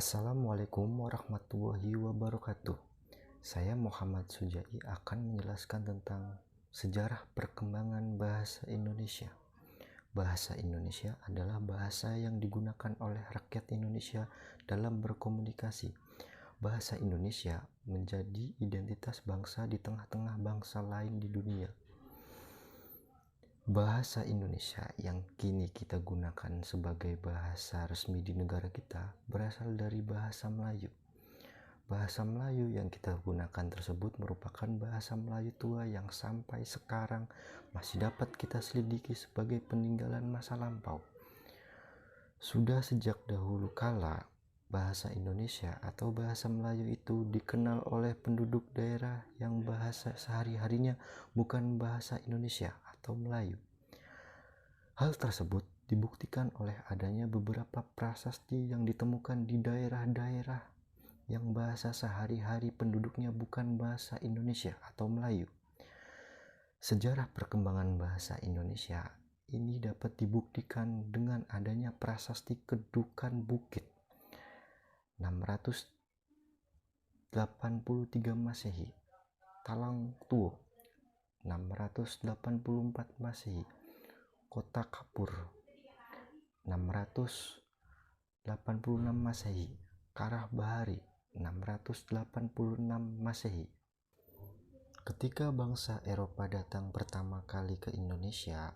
Assalamualaikum warahmatullahi wabarakatuh. Saya Muhammad Sujai akan menjelaskan tentang sejarah perkembangan bahasa Indonesia. Bahasa Indonesia adalah bahasa yang digunakan oleh rakyat Indonesia dalam berkomunikasi. Bahasa Indonesia menjadi identitas bangsa di tengah-tengah bangsa lain di dunia. Bahasa Indonesia yang kini kita gunakan sebagai bahasa resmi di negara kita berasal dari bahasa Melayu. Bahasa Melayu yang kita gunakan tersebut merupakan bahasa Melayu tua yang sampai sekarang masih dapat kita selidiki sebagai peninggalan masa lampau. Sudah sejak dahulu kala, bahasa Indonesia atau bahasa Melayu itu dikenal oleh penduduk daerah yang bahasa sehari-harinya bukan bahasa Indonesia atau Melayu. Hal tersebut dibuktikan oleh adanya beberapa prasasti yang ditemukan di daerah-daerah yang bahasa sehari-hari penduduknya bukan bahasa Indonesia atau Melayu. Sejarah perkembangan bahasa Indonesia ini dapat dibuktikan dengan adanya prasasti Kedukan Bukit 683 Masehi, Talang Tuo 684 Masehi, Kota Kapur 686 Masehi, Karah Bahari 686 Masehi. Ketika bangsa Eropa datang pertama kali ke Indonesia,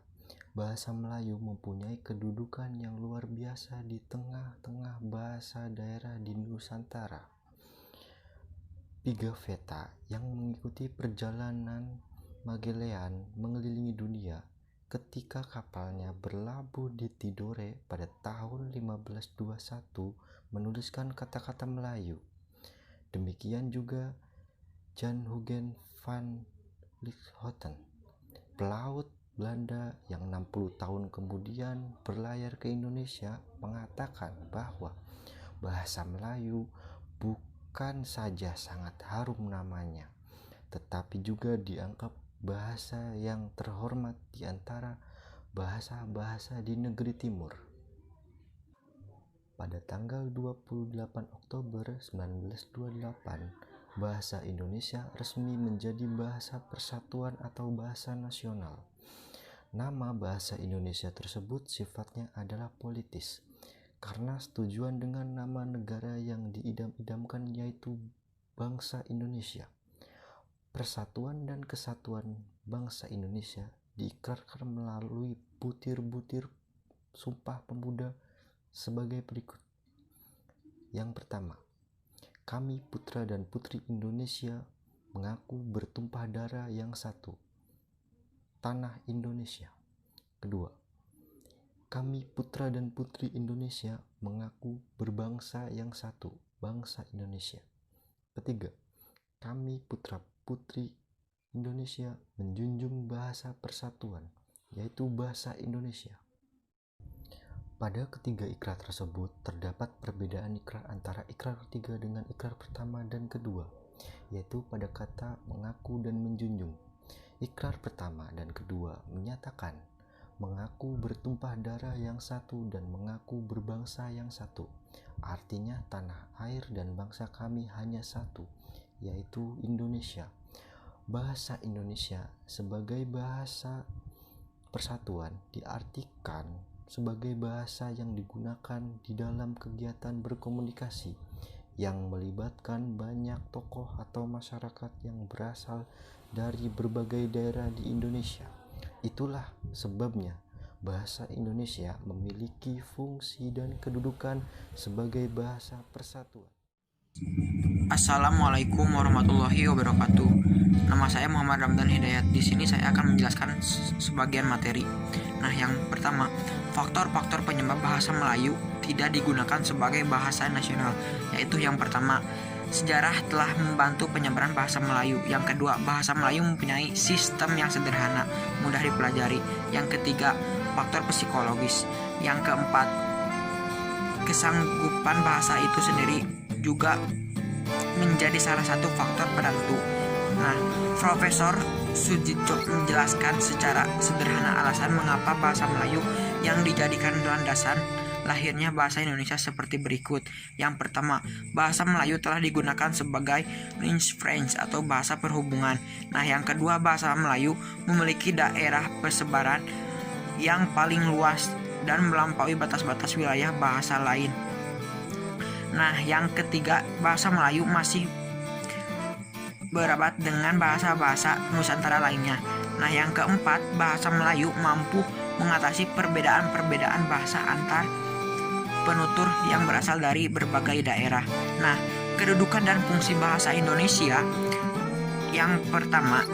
bahasa Melayu mempunyai kedudukan yang luar biasa di tengah-tengah bahasa daerah di Nusantara. Pigafetta yang mengikuti perjalanan Magellan mengelilingi dunia ketika kapalnya berlabuh di Tidore pada tahun 1521 menuliskan kata-kata Melayu. Demikian juga Jan Huygens van Lieshoten, pelaut Belanda yang 60 tahun kemudian berlayar ke Indonesia, mengatakan bahwa bahasa Melayu bukan saja sangat harum namanya, tetapi juga dianggap bahasa yang terhormat di antara bahasa-bahasa di negeri timur. Pada tanggal 28 Oktober 1928, bahasa Indonesia resmi menjadi bahasa persatuan atau bahasa nasional. Nama bahasa Indonesia tersebut sifatnya adalah politis, karena setujuan dengan nama negara yang diidam-idamkan yaitu bangsa Indonesia. Persatuan dan kesatuan bangsa Indonesia diikrarkan melalui butir-butir Sumpah Pemuda sebagai berikut. Yang pertama, kami putra dan putri Indonesia mengaku bertumpah darah yang satu, tanah Indonesia. Kedua, kami putra dan putri Indonesia mengaku berbangsa yang satu, bangsa Indonesia. Ketiga, kami putra-putri Indonesia menjunjung bahasa persatuan, yaitu bahasa Indonesia. Pada ketiga ikrar tersebut terdapat perbedaan ikrar antara ikrar ketiga dengan ikrar pertama dan kedua, yaitu pada kata mengaku dan menjunjung. Ikrar pertama dan kedua menyatakan mengaku bertumpah darah yang satu dan mengaku berbangsa yang satu. Artinya tanah air dan bangsa kami hanya satu, yaitu Indonesia. Bahasa Indonesia sebagai bahasa persatuan diartikan sebagai bahasa yang digunakan di dalam kegiatan berkomunikasi yang melibatkan banyak tokoh atau masyarakat yang berasal dari berbagai daerah di Indonesia. Itulah sebabnya bahasa Indonesia memiliki fungsi dan kedudukan sebagai bahasa persatuan. Assalamualaikum warahmatullahi wabarakatuh. Nama saya Muhammad Ramdan Hidayat. Di sini saya akan menjelaskan sebagian materi. Nah, yang pertama, faktor-faktor penyebab bahasa Melayu tidak digunakan sebagai bahasa nasional, yaitu yang pertama, sejarah telah membantu penyebaran bahasa Melayu. Yang kedua, bahasa Melayu mempunyai sistem yang sederhana, mudah dipelajari. Yang ketiga, faktor psikologis. Yang keempat, kesanggupan bahasa itu sendiri juga menjadi salah satu faktor penentu. Nah, Profesor Sudjitjo menjelaskan secara sederhana alasan mengapa bahasa Melayu yang dijadikan landasan lahirnya bahasa Indonesia seperti berikut. Yang pertama, bahasa Melayu telah digunakan sebagai French French atau bahasa perhubungan. Nah, yang kedua, bahasa Melayu memiliki daerah persebaran yang paling luas dan melampaui batas-batas wilayah bahasa lain. Nah, yang ketiga, bahasa Melayu masih berabat dengan bahasa-bahasa Nusantara lainnya. Nah, yang keempat, bahasa Melayu mampu mengatasi perbedaan-perbedaan bahasa antar penutur yang berasal dari berbagai daerah. Nah, kedudukan dan fungsi bahasa Indonesia. Yang pertama,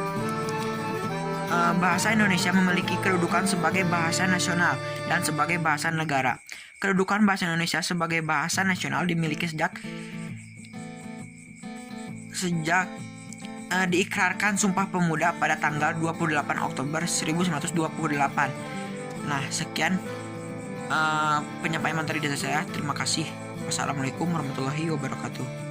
bahasa Indonesia memiliki kedudukan sebagai bahasa nasional dan sebagai bahasa negara. Kedudukan bahasa Indonesia sebagai bahasa nasional dimiliki sejak diikrarkan Sumpah Pemuda pada tanggal 28 Oktober 1928. Nah, sekian penyampaian materi dari saya. Terima kasih. Wassalamualaikum warahmatullahi wabarakatuh.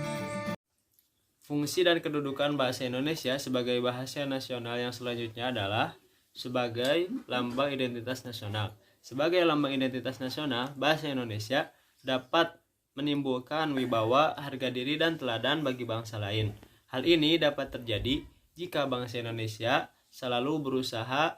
Fungsi dan kedudukan bahasa Indonesia sebagai bahasa nasional yang selanjutnya adalah sebagai lambang identitas nasional. Sebagai lambang identitas nasional, bahasa Indonesia dapat menimbulkan wibawa, harga diri, dan teladan bagi bangsa lain. Hal ini dapat terjadi jika bangsa Indonesia selalu berusaha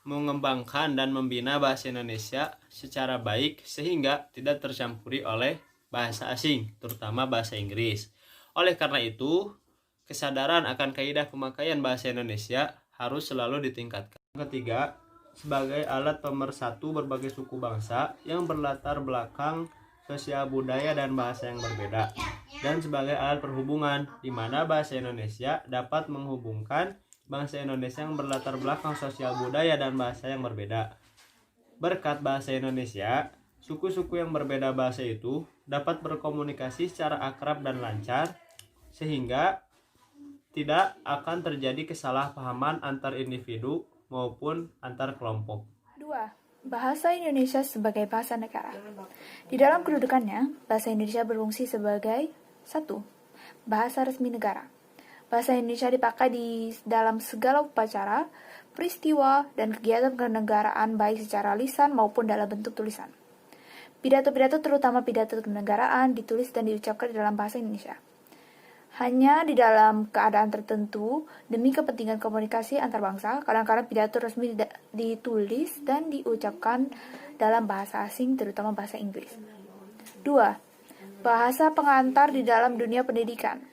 mengembangkan dan membina bahasa Indonesia secara baik sehingga tidak tercampuri oleh bahasa asing, terutama bahasa Inggris. Oleh karena itu, kesadaran akan kaidah pemakaian bahasa Indonesia harus selalu ditingkatkan. Ketiga, sebagai alat pemersatu berbagai suku bangsa yang berlatar belakang sosial budaya dan bahasa yang berbeda, dan sebagai alat perhubungan di mana bahasa Indonesia dapat menghubungkan bangsa Indonesia yang berlatar belakang sosial budaya dan bahasa yang berbeda. Berkat bahasa Indonesia, suku-suku yang berbeda bahasa itu dapat berkomunikasi secara akrab dan lancar, sehingga tidak akan terjadi kesalahpahaman antar individu maupun antar kelompok. 2. Bahasa Indonesia sebagai bahasa negara. Di dalam kedudukannya, bahasa Indonesia berfungsi sebagai 1. Bahasa resmi negara. Bahasa Indonesia dipakai di dalam segala upacara, peristiwa, dan kegiatan kenegaraan baik secara lisan maupun dalam bentuk tulisan. Pidato-pidato terutama pidato kenegaraan ditulis dan diucapkan di dalam bahasa Indonesia. Hanya di dalam keadaan tertentu, demi kepentingan komunikasi antar bangsa, kadang-kadang pidato resmi ditulis dan diucapkan dalam bahasa asing, terutama bahasa Inggris. 2. Bahasa pengantar di dalam dunia pendidikan.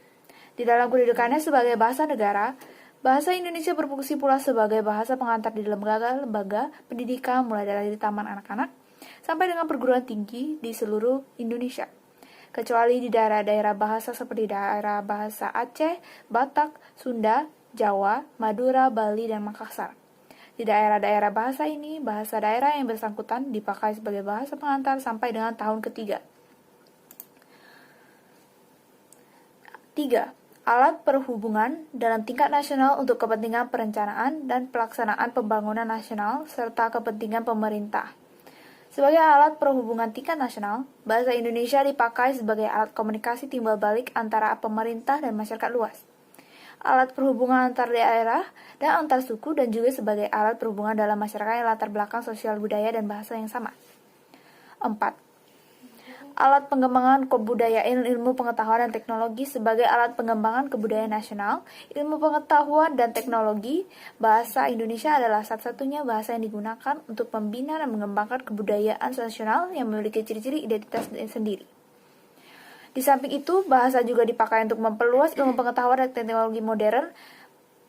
Di dalam kedudukannya sebagai bahasa negara, bahasa Indonesia berfungsi pula sebagai bahasa pengantar di lembaga-lembaga pendidikan mulai dari taman anak-anak sampai dengan perguruan tinggi di seluruh Indonesia. Kecuali di daerah-daerah bahasa seperti daerah bahasa Aceh, Batak, Sunda, Jawa, Madura, Bali, dan Makassar. Di daerah-daerah bahasa ini, bahasa daerah yang bersangkutan dipakai sebagai bahasa pengantar sampai dengan tahun ketiga. 3. Alat perhubungan dalam tingkat nasional untuk kepentingan perencanaan dan pelaksanaan pembangunan nasional serta kepentingan pemerintah. Sebagai alat perhubungan tingkat nasional, bahasa Indonesia dipakai sebagai alat komunikasi timbal balik antara pemerintah dan masyarakat luas. Alat perhubungan antar daerah dan antar suku, dan juga sebagai alat perhubungan dalam masyarakat yang latar belakang sosial budaya dan bahasa yang sama. 4. Alat pengembangan kebudayaan, ilmu pengetahuan dan teknologi sebagai alat pengembangan kebudayaan nasional, ilmu pengetahuan dan teknologi. Bahasa Indonesia adalah satu-satunya bahasa yang digunakan untuk membina dan mengembangkan kebudayaan nasional yang memiliki ciri-ciri identitas sendiri. Di samping itu, bahasa juga dipakai untuk memperluas ilmu pengetahuan dan teknologi modern,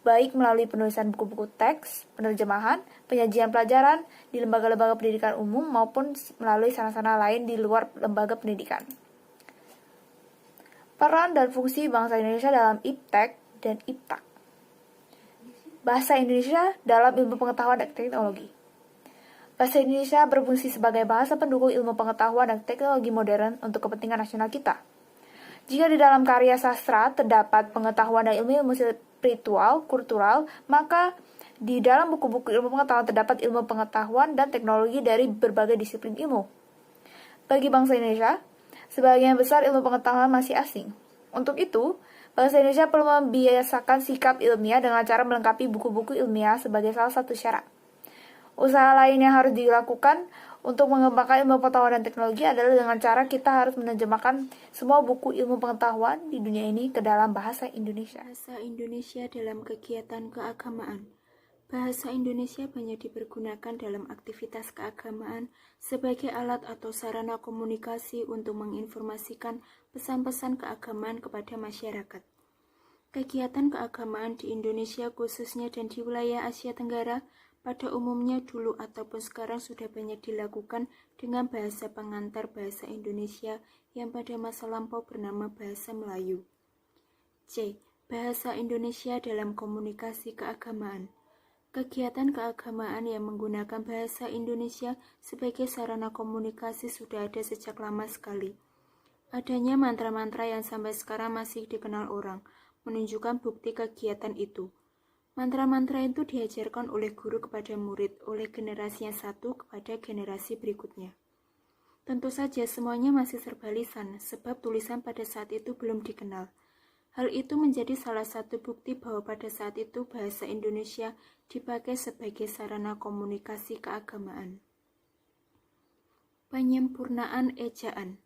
baik melalui penulisan buku-buku teks, penerjemahan, penyajian pelajaran di lembaga-lembaga pendidikan umum maupun melalui sarana-sarana lain di luar lembaga pendidikan. Peran dan fungsi bangsa Indonesia dalam IPTEK dan IPTAK. Bahasa Indonesia dalam ilmu pengetahuan dan teknologi. Bahasa Indonesia berfungsi sebagai bahasa pendukung ilmu pengetahuan dan teknologi modern untuk kepentingan nasional kita. Jika di dalam karya sastra terdapat pengetahuan dan ilmu spiritual, kultural, maka di dalam buku-buku ilmu pengetahuan terdapat ilmu pengetahuan dan teknologi dari berbagai disiplin ilmu. Bagi bangsa Indonesia, sebagian besar ilmu pengetahuan masih asing. Untuk itu, bangsa Indonesia perlu membiasakan sikap ilmiah dengan cara melengkapi buku-buku ilmiah sebagai salah satu syarat. Usaha lain yang harus dilakukan Untuk mengembangkan ilmu pengetahuan dan teknologi adalah dengan cara kita harus menerjemahkan semua buku ilmu pengetahuan di dunia ini ke dalam bahasa Indonesia. Bahasa Indonesia dalam kegiatan keagamaan. Bahasa Indonesia banyak dipergunakan dalam aktivitas keagamaan sebagai alat atau sarana komunikasi untuk menginformasikan pesan-pesan keagamaan kepada masyarakat. Kegiatan keagamaan di Indonesia khususnya dan di wilayah Asia Tenggara pada umumnya dulu ataupun sekarang sudah banyak dilakukan dengan bahasa pengantar bahasa Indonesia yang pada masa lampau bernama bahasa Melayu. C. Bahasa Indonesia dalam komunikasi keagamaan. Kegiatan keagamaan yang menggunakan bahasa Indonesia sebagai sarana komunikasi sudah ada sejak lama sekali. Adanya mantra-mantra yang sampai sekarang masih dikenal orang, menunjukkan bukti kegiatan itu. Mantra-mantra itu diajarkan oleh guru kepada murid, oleh generasi yang satu kepada generasi berikutnya. Tentu saja semuanya masih serba lisan, sebab tulisan pada saat itu belum dikenal. Hal itu menjadi salah satu bukti bahwa pada saat itu bahasa Indonesia dipakai sebagai sarana komunikasi keagamaan. Penyempurnaan ejaan.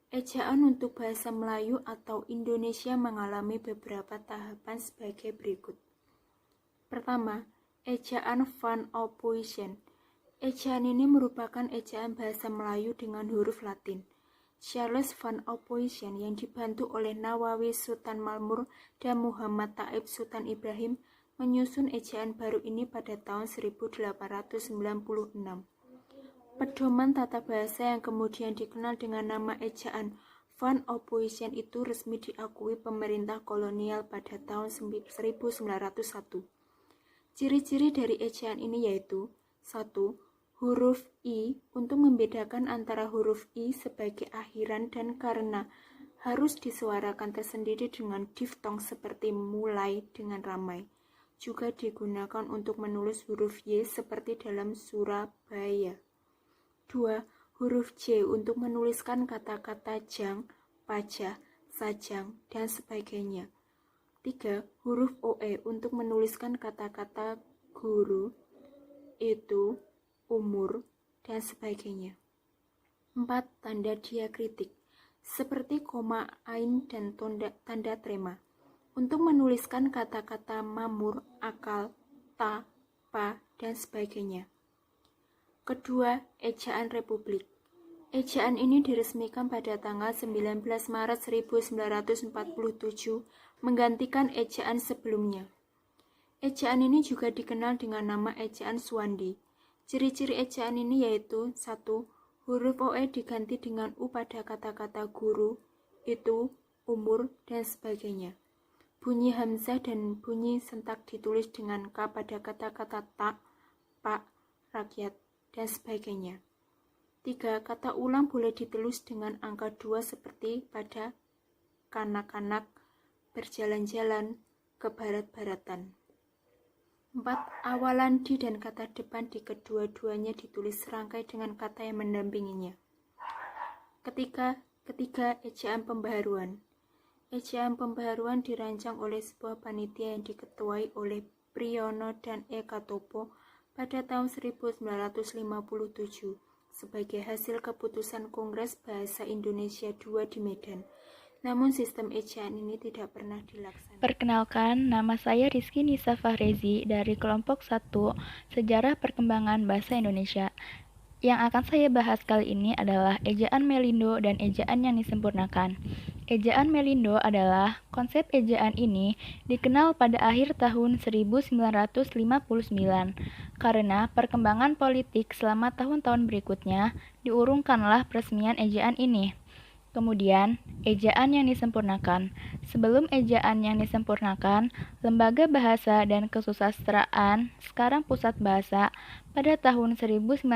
Ejaan untuk bahasa Melayu atau Indonesia mengalami beberapa tahapan sebagai berikut. Pertama, ejaan Van Ophuijsen. Ejaan ini merupakan ejaan bahasa Melayu dengan huruf Latin. Charles Van Ophuijsen yang dibantu oleh Nawawi Sultan Malmur dan Muhammad Taib Sultan Ibrahim menyusun ejaan baru ini pada tahun 1896. Pedoman tata bahasa yang kemudian dikenal dengan nama ejaan Van Ophuijsen itu resmi diakui pemerintah kolonial pada tahun 1901. Ciri-ciri dari ejaan ini yaitu 1. Huruf I untuk membedakan antara huruf I sebagai akhiran dan karena harus disuarakan tersendiri dengan diftong seperti mulai dengan ramai. Juga digunakan untuk menulis huruf Y seperti dalam Surabaya. 2. Huruf J untuk menuliskan kata-kata jang, pajah, sajang, dan sebagainya. 3. Huruf OE untuk menuliskan kata-kata guru, itu, umur, dan sebagainya. 4. Tanda diakritik, seperti koma, ain, dan tanda trema, untuk menuliskan kata-kata mamur, akal, ta, pa, dan sebagainya. Kedua, ejaan Republik. Ejaan ini diresmikan pada tanggal 19 Maret 1947 menggantikan ejaan sebelumnya. Ejaan ini juga dikenal dengan nama ejaan Suwandi. Ciri-ciri ejaan ini yaitu 1. Huruf OE diganti dengan U pada kata-kata guru, itu, umur, dan sebagainya. Bunyi hamzah dan bunyi sentak ditulis dengan K pada kata-kata tak, pak, rakyat, dan sebagainya. 3. Kata ulang boleh ditulis dengan angka 2 seperti pada kanak-kanak, berjalan-jalan, ke barat-baratan. 4. Awalan di dan kata depan di kedua-duanya ditulis serangkai dengan kata yang mendampinginya. Ketiga, ejaan pembaharuan. Ejaan pembaharuan dirancang oleh sebuah panitia yang diketuai oleh Priyono dan Eka Topo pada tahun 1957 sebagai hasil keputusan Kongres Bahasa Indonesia II di Medan. Namun sistem ejaan ini tidak pernah dilaksanakan. Perkenalkan, nama saya Rizky Nisa Fahrezi dari kelompok 1 Sejarah Perkembangan Bahasa Indonesia. Yang akan saya bahas kali ini adalah ejaan Melindo dan ejaan yang disempurnakan. Ejaan Melindo adalah konsep ejaan ini dikenal pada akhir tahun 1959 karena perkembangan politik selama tahun-tahun berikutnya diurungkanlah peresmian ejaan ini. Kemudian, ejaan yang disempurnakan. Sebelum ejaan yang disempurnakan, Lembaga Bahasa dan Kesusastraan, sekarang Pusat Bahasa, pada tahun 1967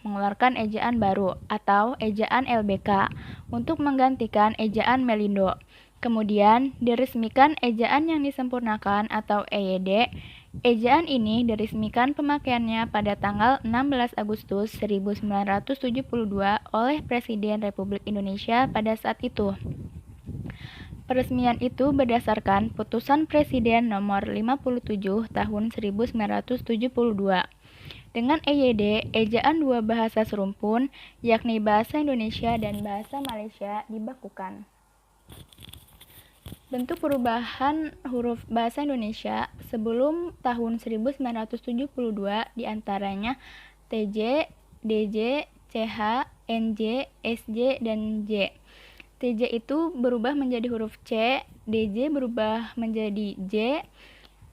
mengeluarkan ejaan baru atau ejaan LBK untuk menggantikan ejaan Melindo. Kemudian, diresmikan ejaan yang disempurnakan atau EYD. Ejaan ini diresmikan pemakaiannya pada tanggal 16 Agustus 1972 oleh Presiden Republik Indonesia pada saat itu. Peresmian itu berdasarkan Putusan Presiden Nomor 57 Tahun 1972. Dengan EYD, ejaan dua bahasa serumpun, yakni bahasa Indonesia dan bahasa Malaysia, dibakukan. Bentuk perubahan huruf bahasa Indonesia sebelum tahun 1972 diantaranya TJ, DJ, CH, NJ, SJ, dan J. TJ itu berubah menjadi huruf C, DJ berubah menjadi J,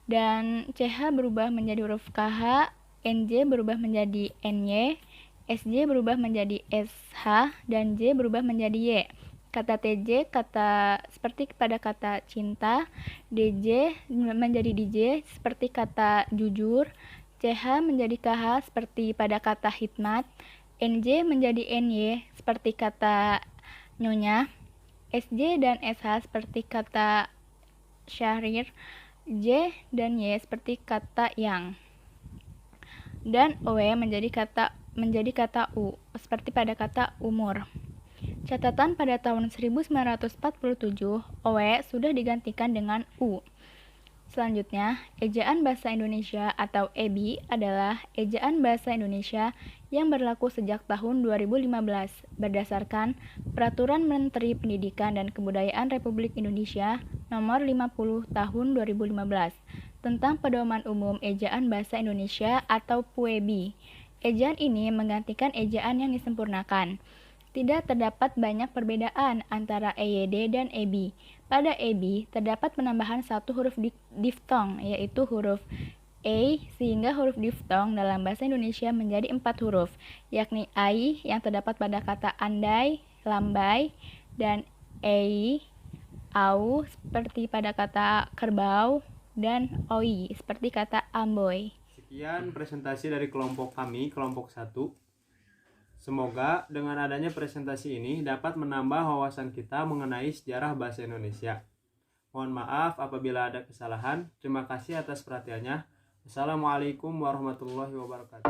dan CH berubah menjadi huruf KH, NJ berubah menjadi NY, SJ berubah menjadi SH, dan J berubah menjadi Y. Kata TJ seperti pada kata cinta, DJ menjadi DJ seperti kata jujur, CH menjadi KH seperti pada kata hikmat, NJ menjadi NY seperti kata nyonya, SJ dan SH seperti kata syahrir, J dan Y seperti kata yang, dan OW menjadi kata U seperti pada kata umur. Catatan pada tahun 1947, OW sudah digantikan dengan U. Selanjutnya, ejaan bahasa Indonesia atau EBI adalah ejaan bahasa Indonesia yang berlaku sejak tahun 2015 berdasarkan Peraturan Menteri Pendidikan dan Kebudayaan Republik Indonesia Nomor 50 Tahun 2015 tentang Pedoman Umum Ejaan Bahasa Indonesia atau PUEBI. Ejaan ini menggantikan ejaan yang disempurnakan. Tidak terdapat banyak perbedaan antara EYD dan EBI. Pada EBI, terdapat penambahan satu huruf diftong, yaitu huruf E, sehingga huruf diftong dalam bahasa Indonesia menjadi 4 huruf, yakni AI yang terdapat pada kata andai, lambai, dan EI, au, seperti pada kata kerbau, dan OI, seperti kata amboy. Sekian presentasi dari kelompok kami, kelompok 1. Semoga dengan adanya presentasi ini dapat menambah wawasan kita mengenai sejarah bahasa Indonesia. Mohon maaf apabila ada kesalahan. Terima kasih atas perhatiannya. Assalamualaikum warahmatullahi wabarakatuh.